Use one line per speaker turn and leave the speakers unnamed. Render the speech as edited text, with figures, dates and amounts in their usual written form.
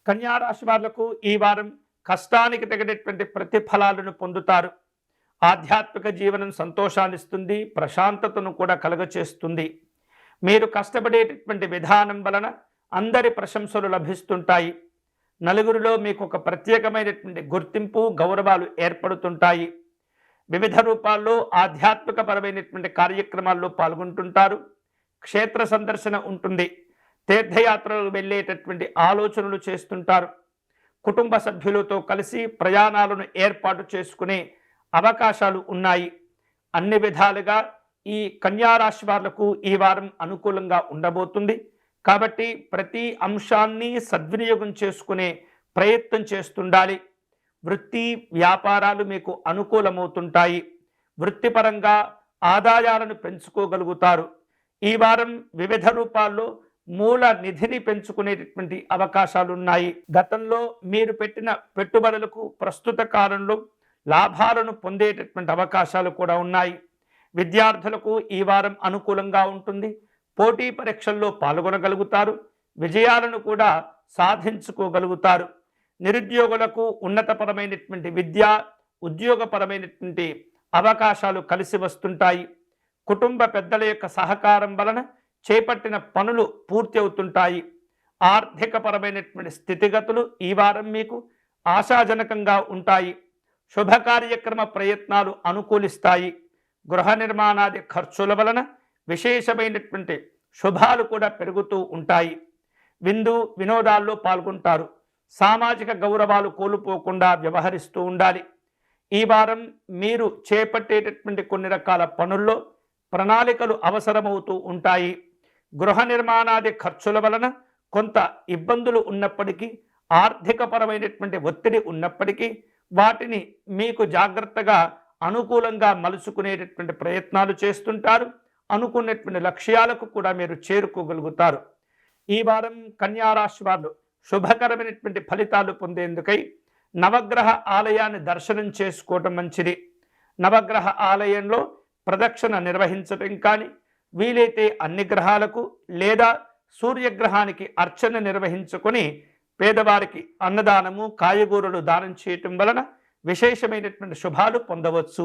కన్యా రాశి వాళ్లకు ఈ వారం కష్టానికి తగినటువంటి ప్రతిఫలాలను పొందుతారు. ఆధ్యాత్మిక జీవనం సంతోషాన్నిస్తుంది, ప్రశాంతతను కూడా కలుగచేస్తుంది. మీరు కష్టపడేటటువంటి విధానం వలన అందరి ప్రశంసలు లభిస్తుంటాయి. నలుగురిలో మీకు ఒక ప్రత్యేకమైనటువంటి గుర్తింపు, గౌరవాలు ఏర్పడుతుంటాయి. వివిధ రూపాల్లో ఆధ్యాత్మిక పరమైనటువంటి కార్యక్రమాల్లో పాల్గొంటుంటారు. క్షేత్ర సందర్శన ఉంటుంది. తీర్థయాత్రలు వెళ్ళేటటువంటి ఆలోచనలు చేస్తుంటారు. కుటుంబ సభ్యులతో కలిసి ప్రయాణాలను ఏర్పాటు చేసుకునే అవకాశాలు ఉన్నాయి. అన్ని విధాలుగా ఈ కన్యా రాశి వాళ్లకు ఈ వారం అనుకూలంగా ఉండబోతుంది. కాబట్టి ప్రతి అంశాన్ని సద్వినియోగం చేసుకునే ప్రయత్నం చేస్తుండాలి. వృత్తి వ్యాపారాలు మీకు అనుకూలమవుతుంటాయి. వృత్తిపరంగా ఆదాయాలను పెంచుకోగలుగుతారు. ఈ వారం వివిధ రూపాల్లో మూల నిధిని పెంచుకునేటటువంటి అవకాశాలున్నాయి. గతంలో మీరు పెట్టిన పెట్టుబడులకు ప్రస్తుత కాలంలో లాభాలను పొందేటటువంటి అవకాశాలు కూడా ఉన్నాయి. విద్యార్థులకు ఈ వారం అనుకూలంగా ఉంటుంది. పోటీ పరీక్షల్లో పాల్గొనగలుగుతారు. విజయాలను కూడా సాధించుకోగలుగుతారు. నిరుద్యోగులకు ఉన్నతపరమైనటువంటి విద్య, ఉద్యోగపరమైనటువంటి అవకాశాలు కలిసి వస్తుంటాయి. కుటుంబ పెద్దల యొక్క సహకారం వలన చేపట్టిన పనులు పూర్తి అవుతుంటాయి. ఆర్థికపరమైనటువంటి స్థితిగతులు ఈ వారం మీకు ఆశాజనకంగా ఉంటాయి. శుభ కార్యక్రమ ప్రయత్నాలు అనుకూలిస్తాయి. గృహ నిర్మాణాది ఖర్చుల వలన విశేషమైనటువంటి శుభాలు కూడా పెరుగుతూ ఉంటాయి. విందు వినోదాల్లో పాల్గొంటారు. సామాజిక గౌరవాలు కోల్పోకుండా వ్యవహరిస్తూ ఉండాలి. ఈ వారం మీరు చేపట్టేటటువంటి కొన్ని రకాల పనుల్లో ప్రణాళికలు అవసరమవుతూ ఉంటాయి. గృహ నిర్మాణాది ఖర్చుల వలన కొంత ఇబ్బందులు ఉన్నప్పటికీ, ఆర్థికపరమైనటువంటి ఒత్తిడి ఉన్నప్పటికీ వాటిని మీకు జాగ్రత్తగా అనుకూలంగా మలుచుకునేటటువంటి ప్రయత్నాలు చేస్తుంటారు. అనుకున్నటువంటి లక్ష్యాలకు కూడా మీరు చేరుకోగలుగుతారు. ఈ వారం కన్యా రాశి వారు శుభకరమైనటువంటి ఫలితాలు పొందేందుకై నవగ్రహ ఆలయాన్ని దర్శనం చేసుకోవటం మంచిది. నవగ్రహ ఆలయంలో ప్రదక్షిణ నిర్వహించటం కానీ, వీలైతే అన్ని గ్రహాలకు లేదా సూర్యగ్రహానికి అర్చన నిర్వహించుకొని పేదవారికి అన్నదానము, కాయగూరలు దానం చేయటం వలన విశేషమైనటువంటి శుభాలు పొందవచ్చు.